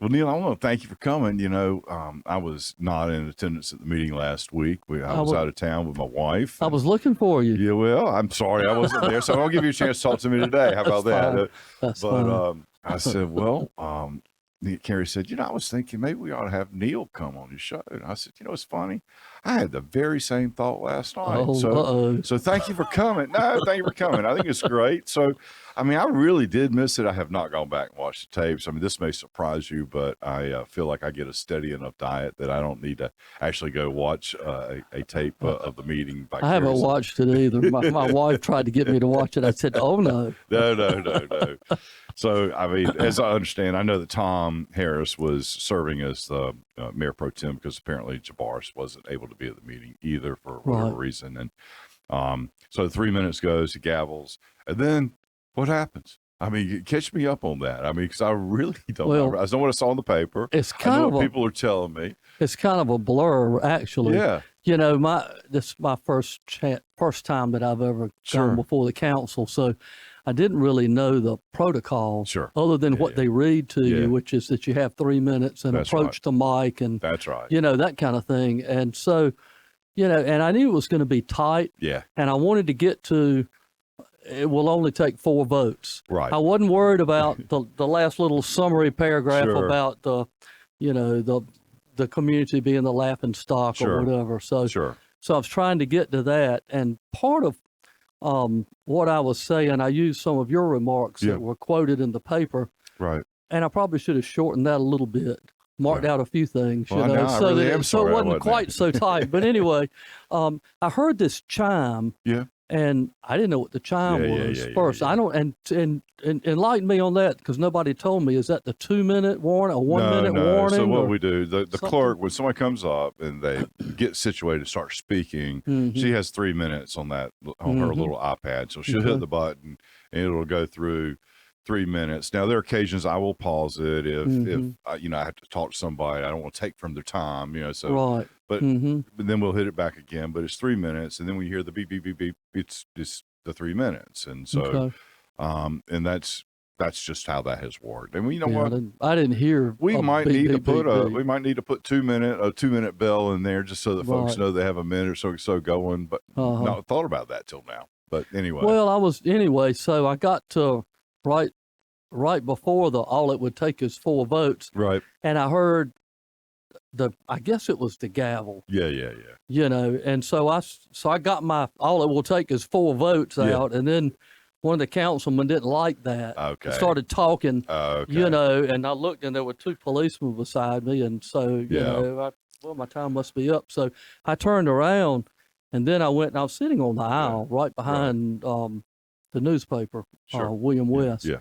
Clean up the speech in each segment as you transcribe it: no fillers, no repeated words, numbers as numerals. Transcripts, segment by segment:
Well, Neill, I want to thank you for coming. I was not in attendance at the meeting last week. I was out of town with my wife. I was looking for you. Yeah, well, I'm sorry I wasn't there, so I'll give you a chance to talk to me today. How about that? That's fine. I said, well, Carrie said, I was thinking maybe we ought to have Neill come on his show. And I said, it's funny. I had the very same thought last night. So thank you for coming. No, thank you for coming. I think it's great. So, I really did miss it. I have not gone back and watched the tapes. This may surprise you, but I feel like I get a steady enough diet that I don't need to actually go watch a tape of the meeting. I haven't watched it either. My wife tried to get me to watch it. I said, oh, no. No. So, as I understand, I know that Tom Harris was serving as the mayor pro tem because apparently Jabaris wasn't able to be at the meeting either for whatever reason. And so 3 minutes goes, he gavels, and then what happens? Catch me up on that. Because I really don't know. I know what I saw in the paper. It's kind of what people are telling me. It's kind of a blur, actually. Yeah. This is my first time that I've ever gone before the council, so I didn't really know the protocol, other than what they read to you, which is that you have 3 minutes and approach the mic and that's right. That kind of thing. And so, and I knew it was going to be tight. Yeah. And I wanted to get to. It will only take 4 votes. Right. I wasn't worried about the last little summary paragraph about the community being the laughing stock or whatever. So I was trying to get to that, and part of what I was saying, I used some of your remarks that were quoted in the paper. Right. And I probably should have shortened that a little bit, marked out a few things, so it wasn't quite so tight. But anyway, I heard this chime. Yeah. And I didn't know what the chime was first. I don't, and enlighten me on that, because nobody told me. Is that the 2 minute warning, a 1 minute warning? So what we do, the clerk, when somebody comes up and they get situated to start speaking, she has 3 minutes on her little iPad. So she'll hit the button and it'll go through 3 minutes. Now, there are occasions I will pause it if I have to talk to somebody. I don't want to take from their time, so. But then we'll hit it back again. But it's 3 minutes, and then when you hear the beep, beep, beep, beep, it's the 3 minutes. And so, and that's just how that has worked. And what? I didn't hear. We might need to put 2 minute bell in there just so that folks know they have a minute or so going. But not thought about that till now. But anyway. Well, so I got to right before all it would take is 4 votes. Right. And I heard I guess it was the gavel. Yeah. And so I got my, all it will take is 4 votes out. And then one of the councilmen didn't like that. Okay. Started talking, and I looked and there were 2 policemen beside me. And so, my time must be up. So I turned around and then I went and I was sitting on the aisle right behind the newspaper, William West. Yeah.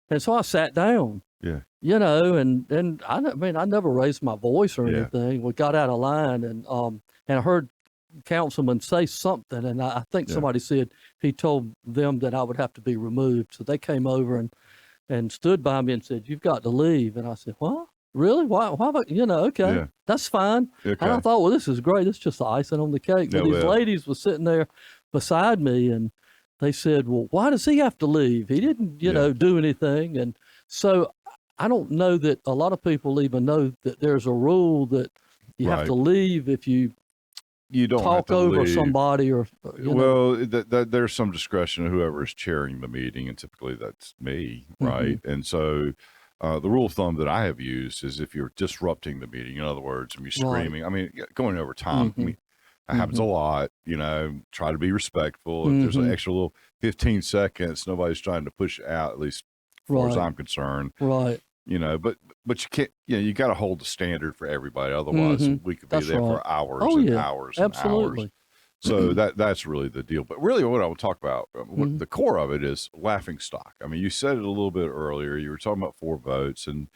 And so I sat down. Yeah. And I never raised my voice or anything. We got out of line, and I heard councilman say something, and I think somebody said he told them that I would have to be removed. So they came over and stood by me and said, "You've got to leave." And I said, "What? Really? Why about, okay, that's fine." Okay. And I thought, well, this is great. It's just the icing on the cake. But these ladies were sitting there beside me, and they said, "Well, why does he have to leave? He didn't, do anything." And so I don't know that a lot of people even know that there's a rule that you have to leave if you don't talk over somebody or. There's some discretion of whoever is chairing the meeting, and typically that's me, right? And so the rule of thumb that I have used is if you're disrupting the meeting, in other words, and you're screaming, going over time, that happens a lot, try to be respectful. If there's an extra little 15 seconds, nobody's trying to push out, at least as far as I'm concerned. Right. But you can't, you got to hold the standard for everybody. Otherwise we could be there for hours and hours and hours. So that's really the deal. But really what I would talk about, the core of it is laughing stock. You said it a little bit earlier. You were talking about 4 votes, and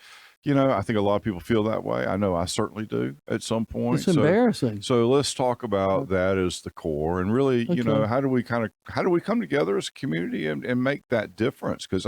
I think a lot of people feel that way. I know I certainly do at some point. It's embarrassing. So let's talk about that as the core, and really, how do we come together as a community and make that difference? Because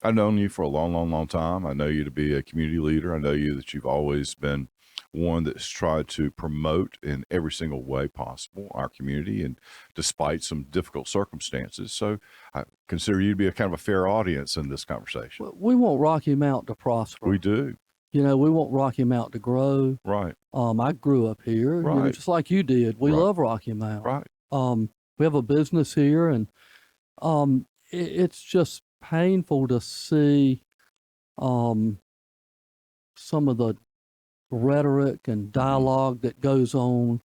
I've known you for a long, long, long time. I know you to be a community leader. I know you that you've always been one that's tried to promote in every single way possible our community, and despite some difficult circumstances. So I consider you to be a kind of a fair audience in this conversation. We want Rocky Mount to prosper. We do. we want Rocky Mount to grow. Right. I grew up here, Right. just like you did. We Right. love Rocky Mount. Right. We have a business here, and it's just painful to see some of the rhetoric and dialogue that goes on,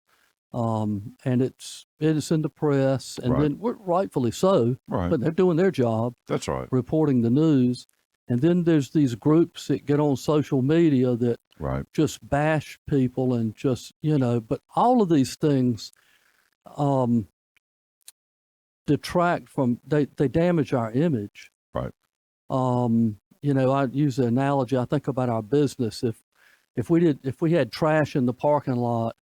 and it's in the press, and then rightfully so. Right. But they're doing their job. That's right. Reporting the news, and then there's these groups that get on social media that just bash people and just But all of these things detract from. They damage our image. Right. I use the analogy. I think about our business. If we had trash in the parking lot,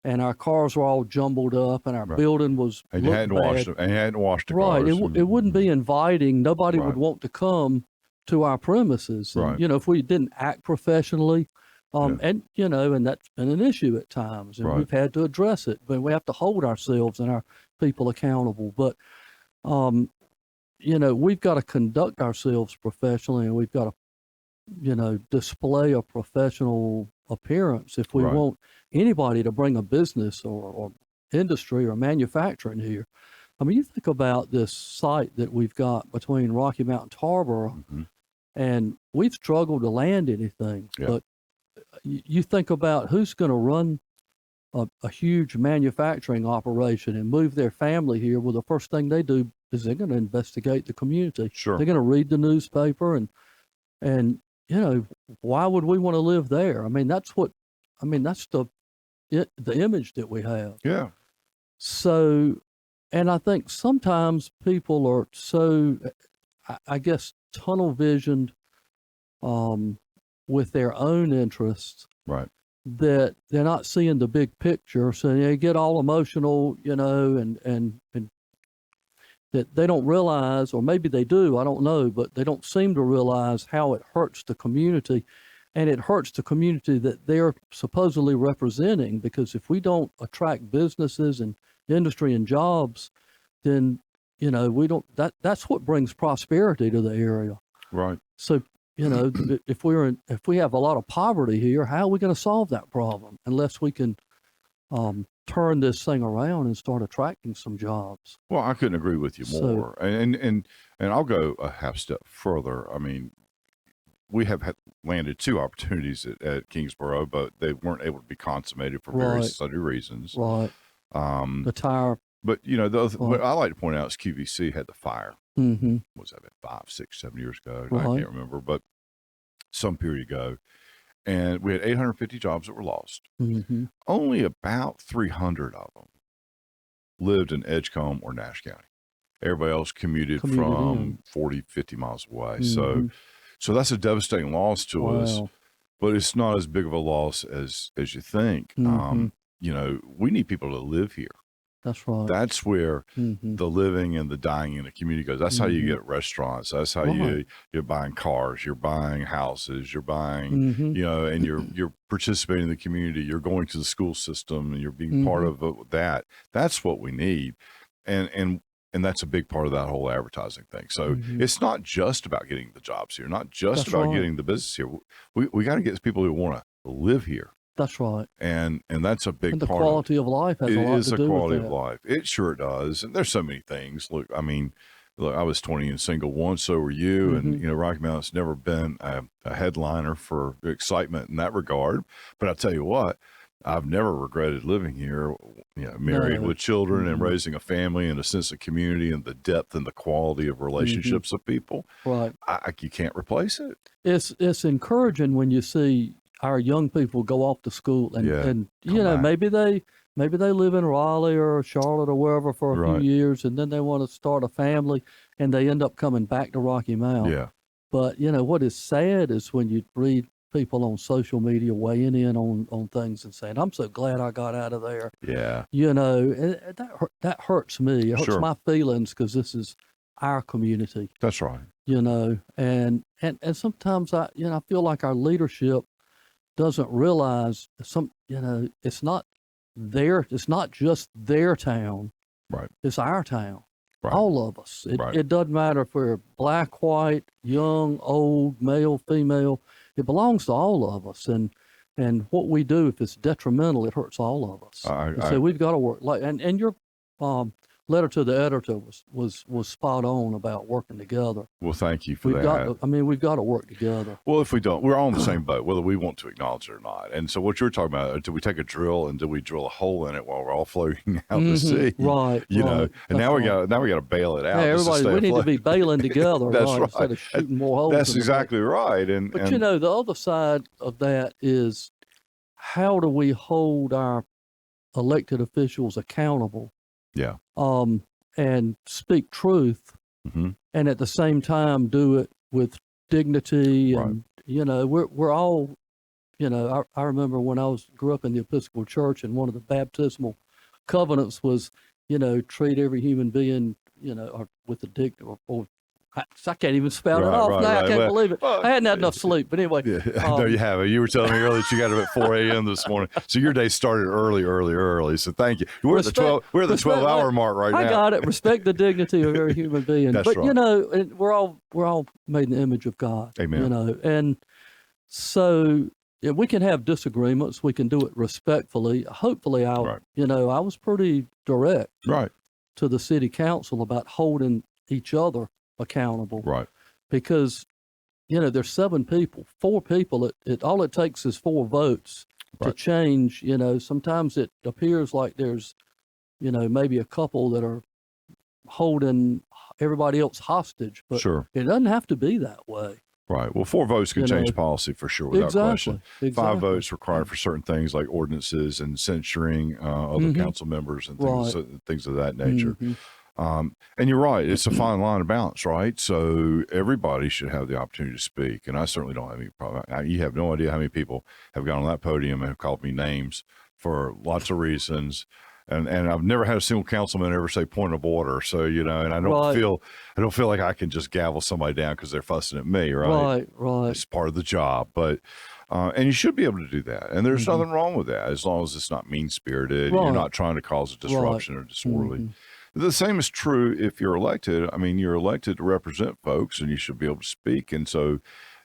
and our cars were all jumbled up, and our building was and you hadn't washed the cars, it wouldn't be inviting. Nobody would Right. want to come to our premises. And, Right. if we didn't act professionally, and that's been an issue at times, and we've had to address it. But we have to hold ourselves and our people accountable. But we've got to conduct ourselves professionally, and we've got to display a professional appearance if we want anybody to bring a business or industry or manufacturing here. I mean, you think about this site that we've got between Rocky Mount and Tarboro, and we've struggled to land anything. Yeah. But you think about who's going to run a huge manufacturing operation and move their family here. Well, the first thing they do is they're going to investigate the community. Sure. They're going to read the newspaper, and why would we want to live there? I mean, that's the image that we have. Yeah. So, and I think sometimes people are so, I guess, tunnel visioned with their own interests. Right. That they're not seeing the big picture. So they get all emotional, and that they don't realize, or maybe they do, I don't know, but they don't seem to realize how it hurts the community. And it hurts the community that they're supposedly representing, because if we don't attract businesses and industry and jobs, then, we don't, that's what brings prosperity to the area. Right. So, if we have a lot of poverty here, how are we going to solve that problem unless we can turn this thing around and start attracting some jobs? Well, I couldn't agree with you more. And I'll go a half step further. I mean, we have landed 2 opportunities at Kingsborough, but they weren't able to be consummated for various other reasons. Right. The tire. But what I like to point out is QVC had the fire. Mm-hmm. Was that 5, 6, 7 years ago? Right. I can't remember, but some period ago. And we had 850 jobs that were lost. Mm-hmm. Only about 300 of them lived in Edgecombe or Nash County. Everybody else commuted from 40, 50 miles away. Mm-hmm. So that's a devastating loss to us, but it's not as big of a loss as you think. Mm-hmm. We need people to live here. That's right. That's where the living and the dying in the community goes. That's how you get restaurants. That's how you're buying cars, you're buying houses, you're buying, and you're participating in the community. You're going to the school system, and you're being part of that. That's what we need, and that's a big part of that whole advertising thing. So it's not just about getting the jobs here, not just about getting the business here. We got to get people who want to live here. That's right. And that's a big part. And the quality of life has a lot to do with that. It is a quality of life. It sure does. And there's so many things. Look, I was 20 and single once, so were you. And, Rocky Mountain's never been a headliner for excitement in that regard. But I'll tell you what, I've never regretted living here, married with children and raising a family and a sense of community and the depth and the quality of relationships of people. Right. You can't replace it. It's encouraging when you see our young people go off to school and back. maybe they live in Raleigh or Charlotte or wherever for a few years, and then they want to start a family, and they end up coming back to Rocky Mount. Yeah. But what is sad is when you read people on social media weighing in on things and saying, "I'm so glad I got out of there." Yeah. And that hurts me. It hurts my feelings, because this is our community. That's right. And sometimes I feel like our leadership doesn't realize it's not just their town. Right. It's our town. Right. All of us. It doesn't matter if we're black, white, young, old, male, female. it belongs to all of us, and what we do, if it's detrimental, it hurts all of us. So we've got to work and your letter to the editor was spot on about working together. Well, thank you for that. We've got to work together. Well, if we don't, we're all in the same boat, whether we want to acknowledge it or not. And so what you're talking about, do we take a drill and do we drill a hole in it while we're all floating out to sea? Right. You know, and now we got to bail it out. Yeah, everybody, we need to be bailing together. That's right. Instead of shooting more holes. That's exactly right. But you know, the other side of that is, how do we hold our elected officials accountable? Yeah. And speak truth, and at the same time do it with dignity. And you know, we're all, you know, I remember when I grew up in the Episcopal Church, and one of the baptismal covenants was, you know, treat every human being, you know, or with the dignity, or I can't even spell it off now. I can't believe it. I hadn't had enough sleep. But anyway. Yeah, no, you haven't. You were telling me earlier that you got up at 4 a.m. this morning. So your day started early. So thank you. We're at the 12-hour mark right now. I got it. Respect the dignity of every human being. That's but right. you know, we're all made in the image of God. Amen. You know, and so we can have disagreements. We can do it respectfully. Hopefully, you know, I was pretty direct to the city council about holding each other accountable, because you know there's 7 people, 4 people. It all it takes is 4 votes to change. You know, sometimes it appears like there's, you know, maybe a couple that are holding everybody else hostage, but it doesn't have to be that way. Right. Well, 4 votes can change policy for sure, without question. 5 votes required for certain things like ordinances and censuring other council members and things of that nature. And you're right. It's a fine line of balance, right? So everybody should have the opportunity to speak. And I certainly don't have any problem. You have no idea how many people have gone on that podium and have called me names for lots of reasons. And I've never had a single councilman ever say point of order. So, you know, and I don't feel like I can just gavel somebody down because they're fussing at me, right? Right. It's part of the job. But and you should be able to do that. And there's nothing wrong with that, as long as it's not mean-spirited. You're not trying to cause a disruption or disorderly. The same is true if you're elected. I mean, you're elected to represent folks, and you should be able to speak. And so,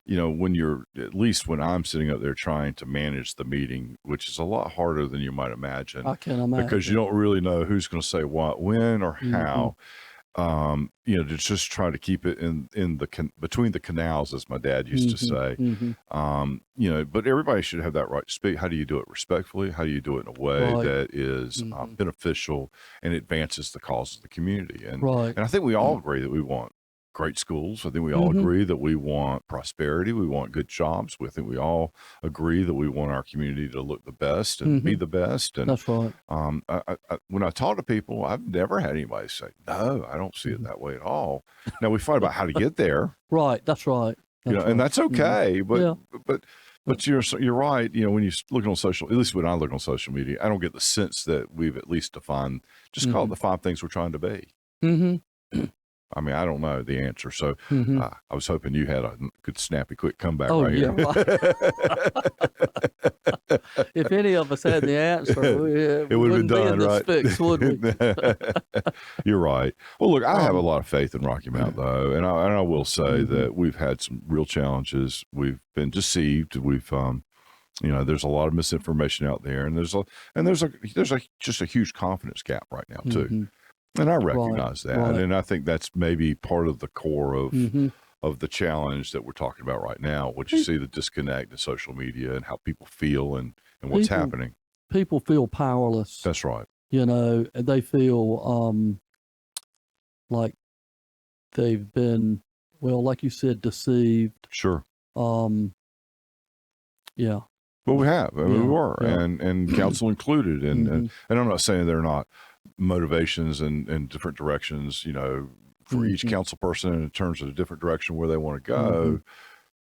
you know, at least when I'm sitting up there trying to manage the meeting, which is a lot harder than you might imagine. I can imagine. Because you don't really know who's going to say what, when, or how. You know, to just try to keep it in between the canals, as my dad used to say. You know, but everybody should have that right to speak. How do you do it respectfully? How do you do it in a way that is beneficial and advances the cause of the community? And I think we all agree that we want great schools. I think we all agree that we want prosperity. We want good jobs. I think we all agree that we want our community to look the best and be the best. And that's right. When I talk to people, I've never had anybody say, no, I don't see it that way at all. Now, we fight about how to get there. Right. That's right. You know, and that's okay. But you're right. You know, when you look on social, at least when I look on social media, I don't get the sense that we've at least defined, just call it the 5 things we're trying to be. I mean, I don't know the answer. So I was hoping you had a good, snappy, quick comeback here. If any of us had the answer, it would have been done, right? Fix, would we? You're right. Well, look, I have a lot of faith in Rocky Mount, though. And I will say that we've had some real challenges. We've been deceived. We've, you know, there's a lot of misinformation out there. And there's just a huge confidence gap right now, too. And I recognize that. And I think that's maybe part of the core of the challenge that we're talking about right now, which you see the disconnect in social media and how people feel and what's happening. People feel powerless. That's right. You know, they feel like they've been, well, like you said, deceived. Sure. Yeah. Well, we have. I mean, we were, and council included. And I'm not saying they're not motivations in different directions, you know, for each council person in terms of a different direction where they want to go.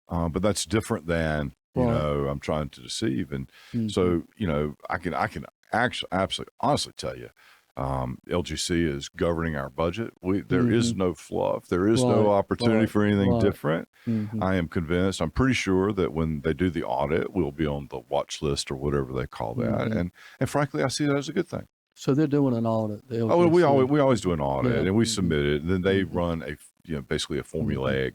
But that's different than, you know, I'm trying to deceive. And so, you know, I can actually absolutely honestly tell you, LGC is governing our budget. There is no fluff. There is no opportunity for anything different. I am convinced, I'm pretty sure that when they do the audit, we'll be on the watch list or whatever they call that. And frankly, I see that as a good thing. So they're doing an audit. The Oh, we LGC. always do an audit, Yeah. and we submit it. And then they Mhm. run basically a formulaic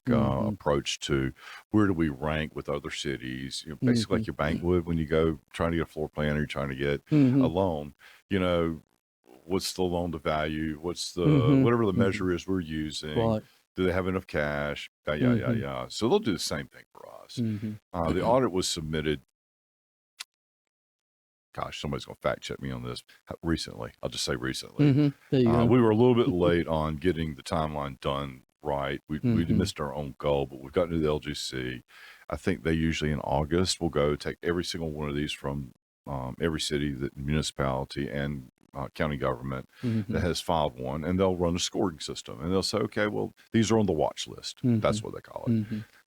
approach to where do we rank with other cities. Basically like your bank would when you go trying to get a floor plan or you're trying to get a loan. What's the loan to value? What's the whatever the measure is we're using? Right. Do they have enough cash? Yeah. So they'll do the same thing for us. The audit was submitted. Gosh, somebody's going to fact check me on this. Recently, I'll just say recently. There you go. We were a little bit late on getting the timeline done right. We missed our own goal, but we've gotten to the LGC. I think they usually in August will go take every single one of these from every city, municipality, and county government that has filed one, and they'll run a scoring system, and they'll say, okay, well, these are on the watch list. That's what they call it.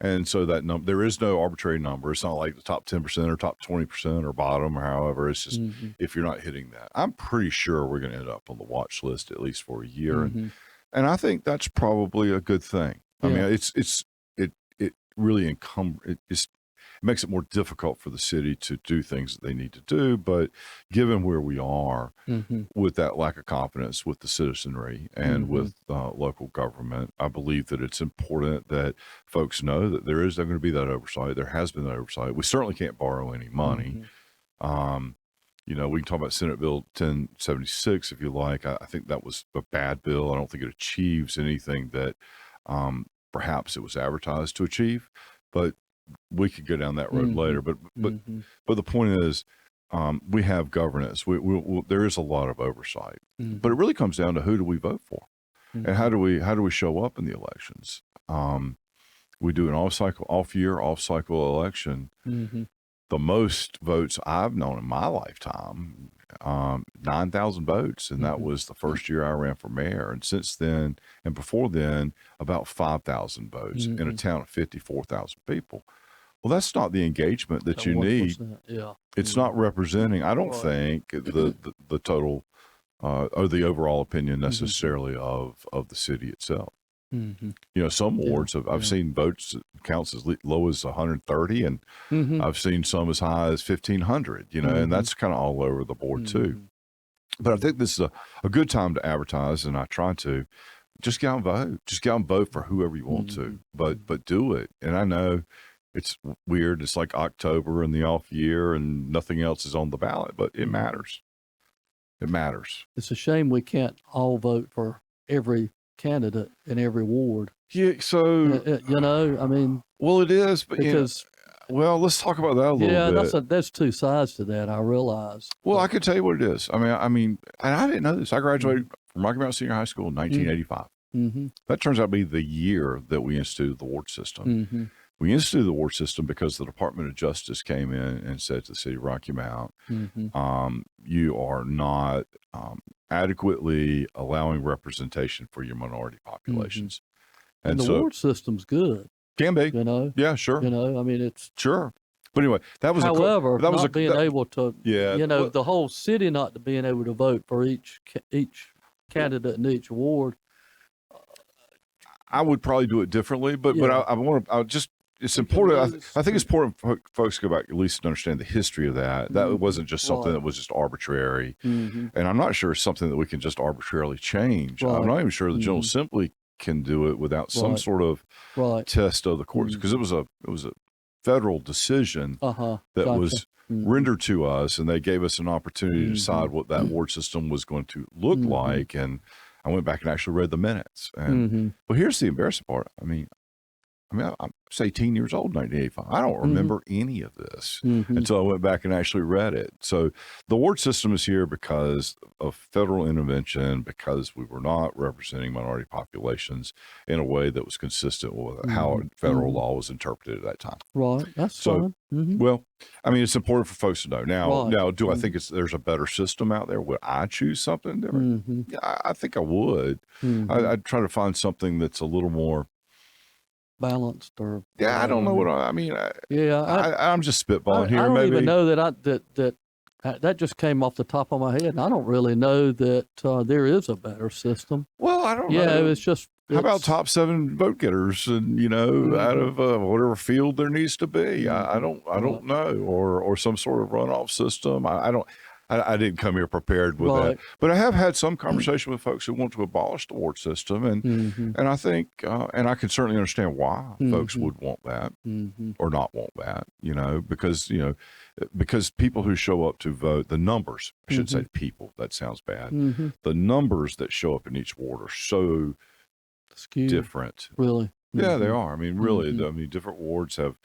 And so that there is no arbitrary number. It's not like the top 10% or top 20% or bottom or however. It's just if you're not hitting that. I'm pretty sure we're going to end up on the watch list at least for a year, and I think that's probably a good thing. I mean, it really it makes it more difficult for the city to do things that they need to do. But given where we are with that lack of confidence with the citizenry and with local government, I believe that it's important that folks know that there is going to be that oversight. There has been that oversight. We certainly can't borrow any money. We can talk about Senate Bill 1076 if you like. I think that was a bad bill. I don't think it achieves anything that perhaps it was advertised to achieve, but we could go down that road later. But the point is, we have governance. There is a lot of oversight, but it really comes down to who do we vote for, and how do we show up in the elections. We do an off-cycle election. The most votes I've known in my lifetime, 9,000 votes, and that was the first year I ran for mayor. And since then, and before then, about 5,000 votes in a town of 54,000 people. Well, that's not the engagement that you need. Yeah, it's not representing, I don't think, the total or the overall opinion necessarily of the city itself. Some wards I've seen votes counts as low as 130, and I've seen some as high as 1,500. And that's kind of all over the board too. But I think this is a good time to advertise, and I try to just get out and vote. Just get out and vote for whoever you want to, but do it. And I know it's weird. It's like October and the off year, and nothing else is on the ballot, but it matters. It matters. It's a shame we can't all vote for every candidate in every ward. Yeah, so I mean, well, it is, but because well, let's talk about that a little bit. There's two sides to that. I realize. Well, I could tell you what it is. I mean, and I didn't know this. I graduated from Rocky Mountain Senior High School in 1985. That turns out to be the year that we instituted the ward system. We instituted the ward system because the Department of Justice came in and said to the city of Rocky Mount, you are not adequately allowing representation for your minority populations. And the ward system's good. Can be. Yeah, sure. I mean, it's sure. But anyway, that was however, that was not being able to, the whole city not being able to vote for each candidate in each ward. I would probably do it differently, but it's important. I think it's important for folks to go back at least to understand the history of that. That wasn't just something that was just arbitrary. And I'm not sure it's something that we can just arbitrarily change. I'm not even sure the General Assembly can do it without some sort of test of the courts, because it was a federal decision that was rendered to us, and they gave us an opportunity to decide what that ward system was going to look like. And I went back and actually read the minutes. And well, here's the embarrassing part. I mean, I was 18 years old in 1985. I don't remember any of this until I went back and actually read it. So the ward system is here because of federal intervention, because we were not representing minority populations in a way that was consistent with how federal law was interpreted at that time. Right. That's fine. Well, I mean, it's important for folks to know. Now, do I think there's a better system out there? Would I choose something different? Yeah, I think I would. I'd try to find something that's a little more balanced, or I don't know what I mean. I'm just spitballing here. I don't maybe even know that just came off the top of my head. And I don't really know that there is a better system. Well, I don't know. It's just how about top 7 vote getters, and out of whatever field there needs to be. I don't know, or some sort of runoff system. I I didn't come here prepared with that. But I have had some conversation with folks who want to abolish the ward system, and I think, and I can certainly understand why folks would want that or not want that, because people who show up to vote, the numbers, I shouldn't say people, that sounds bad. The numbers that show up in each ward are so skewed. Different. Really? Yeah, they are. I mean, really, different wards have,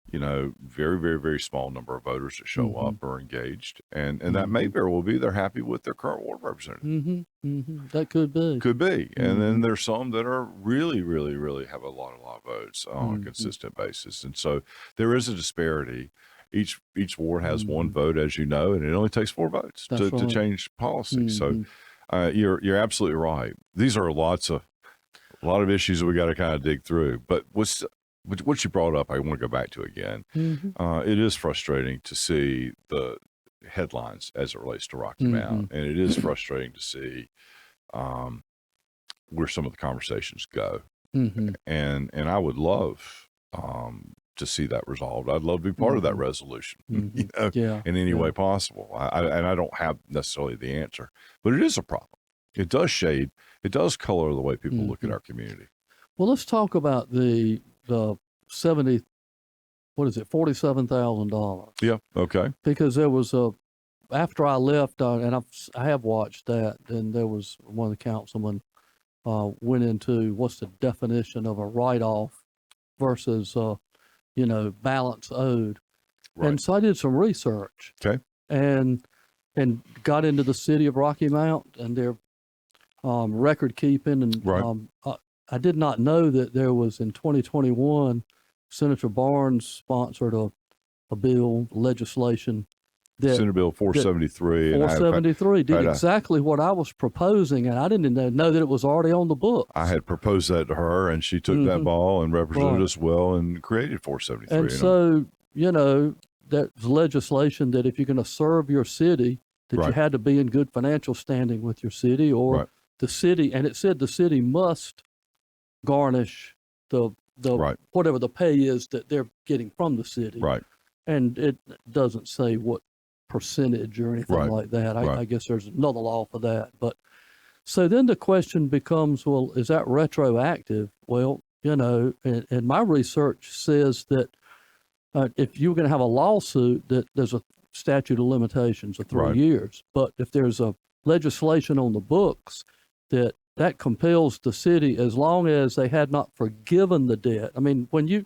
very, very, very small number of voters that show up or engaged. And that may very well be they're happy with their current ward representative. That could be. Could be. And then there's some that are really, really, really have a lot of votes on a consistent basis. And so there is a disparity. Each ward has one vote, as you know, and it only takes 4 votes to change policy. So you're absolutely right. These are a lot of issues that we got to kind of dig through. But what you brought up, I want to go back to again. It is frustrating to see the headlines as it relates to Rocky Mount, and it is frustrating to see where some of the conversations go. And I would love to see that resolved. I'd love to be part of that resolution, in any way possible. And I don't have necessarily the answer, but it is a problem. It does color the way people look at our community. Well, let's talk about the $47,000. Yeah. Okay. Because there was after I left, and I have watched that, and there was one of the councilmen went into what's the definition of a write-off versus, balance owed. Right. And so I did some research. Okay. And got into the city of Rocky Mount and their record keeping. And I did not know that there was, in 2021, Senator Barnes sponsored a bill, legislation. Senate Bill 473. 473 did exactly what I was proposing, and I didn't know that it was already on the books. I had proposed that to her, and she took that ball and represented us well and created 473. And so, that's legislation that if you're going to serve your city, that you had to be in good financial standing with your city, or the city, and it said the city must garnish the whatever the pay is that they're getting from the city. Right. And it doesn't say what percentage or anything like that. I guess there's another law for that. But so then the question becomes, well, is that retroactive? Well, and my research says that if you're going to have a lawsuit, that there's a statute of limitations of 3 years. But if there's a legislation on the books that compels the city, as long as they had not forgiven the debt. I mean, when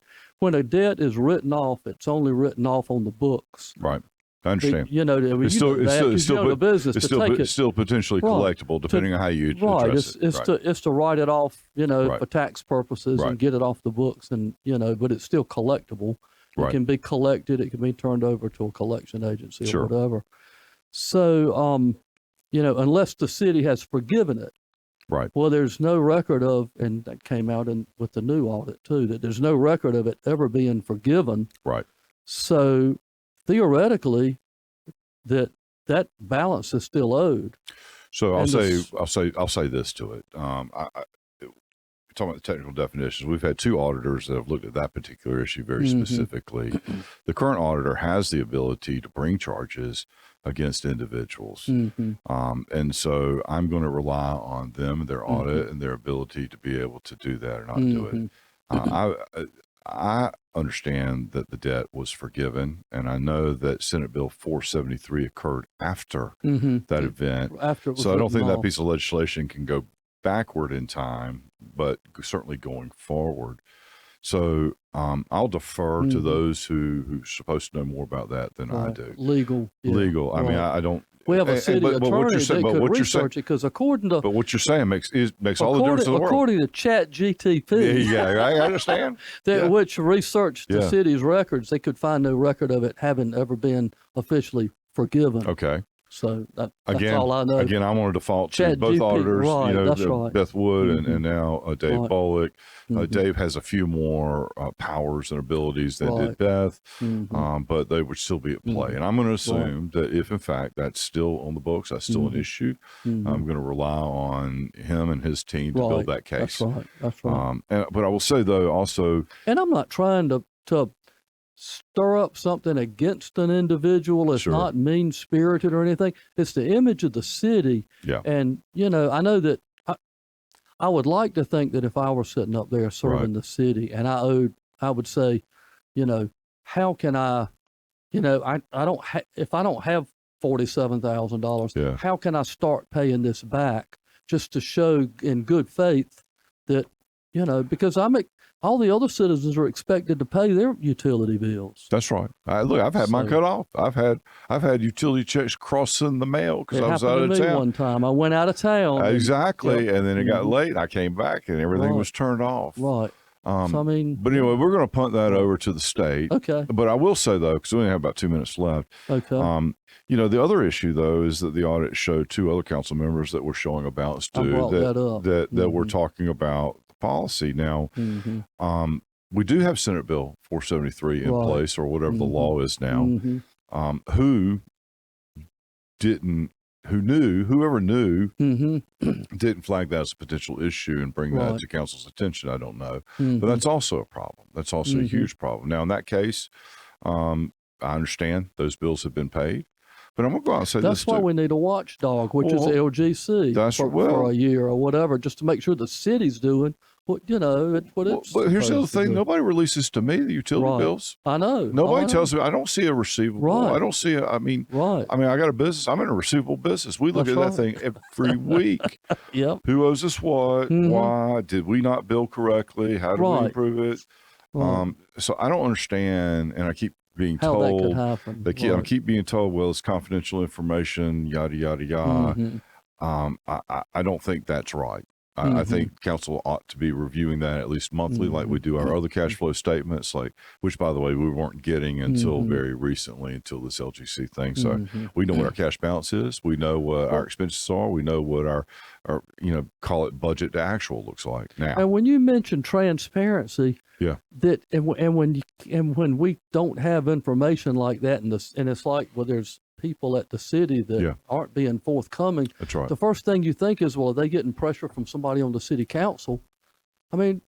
a debt is written off, it's only written off on the books. Right. I understand. It's still potentially collectible, depending on how you address it. It's to write it off, for tax purposes and get it off the books, and but it's still collectible. It can be collected. It can be turned over to a collection agency or whatever. So, unless the city has forgiven it. Right. Well, there's no record of, and that came out with the new audit too, that there's no record of it ever being forgiven. Right. So theoretically, that balance is still owed. So I'll say this to it. Talking about the technical definitions, we've had 2 auditors that have looked at that particular issue very specifically. The current auditor has the ability to bring charges against individuals. And so I'm going to rely on them, their audit, and their ability to be able to do that or not do it. I understand that the debt was forgiven, and I know that Senate Bill 473 occurred after that event. So I don't think that piece of legislation can go backward in time, but certainly going forward. So I'll defer to those who's supposed to know more about that than I do. Legal. I mean, I don't. We have a city attorney that could research it, because according to. But what you're saying makes all the difference in the world. According to ChatGTP. I understand. Which researched the city's records, they could find no record of it having ever been officially forgiven. Okay. So that's all I know. Again, I want to default to both auditors, Beth Wood and now Dave Bullock. Dave has a few more powers and abilities than did Beth, but they would still be at play. And I'm going to assume that if, in fact, that's still on the books, that's still an issue, I'm going to rely on him and his team to build that case. That's right. But I will say, though, also... And I'm not trying to stir up something against an individual. It's Sure. not mean-spirited or anything. It's the image of the city. Yeah. And, I know that I would like to think that if I were sitting up there serving the city and I would say, how can I don't if I don't have $47,000, how can I start paying this back just to show in good faith that, because all the other citizens are expected to pay their utility bills. That's right. Look, I've had mine cut off. I've had utility checks cross in the mail because I was out of town. One time I went out of town. Exactly, and then it got late. I came back and everything was turned off. Right. So, but anyway, we're going to punt that over to the state. Okay. But I will say though, because we only have about 2 minutes left. Okay. The other issue though is that the audit showed 2 other council members that were showing a balance due that were talking about the policy. Now, we do have Senate Bill 473 in place, or whatever the law is now. Whoever knew didn't flag that as a potential issue and bring that to council's attention, I don't know. But that's also a problem. That's also a huge problem. Now, in that case, I understand those bills have been paid. But I'm going to go out and say that's why we need a watchdog, which is LGC for a year or whatever, just to make sure the city's doing what it's. But here's the other thing: nobody releases to me the utility bills. I know. Nobody tells me. I don't see a receivable. I don't see. I mean, I got a business. I'm in a receivable business. We look at that thing every week. Yep. Who owes us what? Why did we not bill correctly? How do we improve it? So I don't understand, and I keep being told that could happen. I keep being told, well, it's confidential information, yada yada yada. I don't think that's right. I think council ought to be reviewing that at least monthly, like we do our other cash flow statements, which, by the way, we weren't getting until very recently, until this LGC thing. So we know what our cash balance is. We know what our expenses are. We know what our call it budget to actual looks like now. And when you mention transparency, that when we don't have information like that, and it's like, well, there's people at the city that aren't being forthcoming. That's right. The first thing you think is, well, are they getting pressure from somebody on the city council? I mean,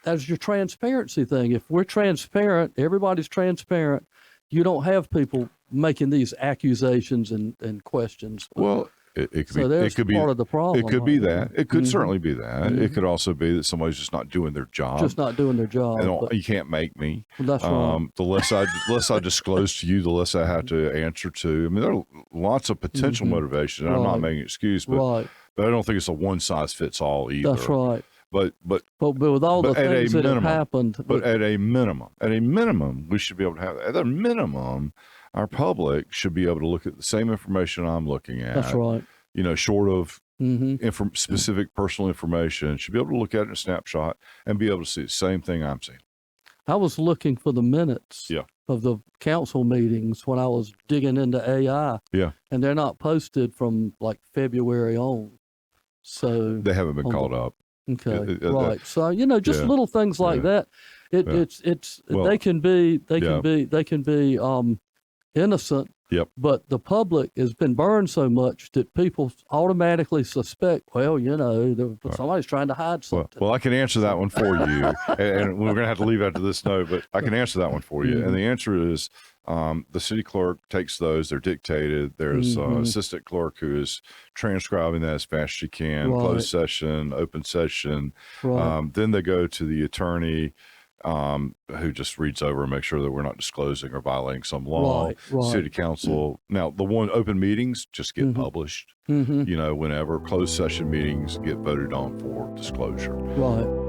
that's your transparency thing. If we're transparent, everybody's transparent, you don't have people making these accusations and questions. Well, it could be part of the problem. It could be that. It could certainly be that. It could also be that somebody's just not doing their job. And you can't make me. That's right. The less I disclose to you, the less I have to answer to. I mean, there are lots of potential motivations. And I'm not making an excuse, but I don't think it's a one size fits all either. That's right. But with all the things that have happened. But at a minimum, we should be able to have. At a minimum, our public should be able to look at the same information I'm looking at. That's right. Short of specific personal information, should be able to look at it in a snapshot and be able to see the same thing I'm seeing. I was looking for the minutes of the council meetings when I was digging into AI. Yeah. And they're not posted from like February on. So they haven't been caught up. Okay. Right. So, just little things like that. They can be innocent. Yep. But the public has been burned so much that people automatically suspect, well, somebody's trying to hide something. Well, I can answer that one for you. And we're going to have to leave after this note, but I can answer that one for you. And the answer is the city clerk takes those. They're dictated. There's an assistant clerk who is transcribing that as fast as she can, closed session, open session. Then they go to the attorney, who just reads over and makes sure that we're not disclosing or violating some law. City council. Now, the open meetings just get published, whenever. Closed session meetings get voted on for disclosure. Right.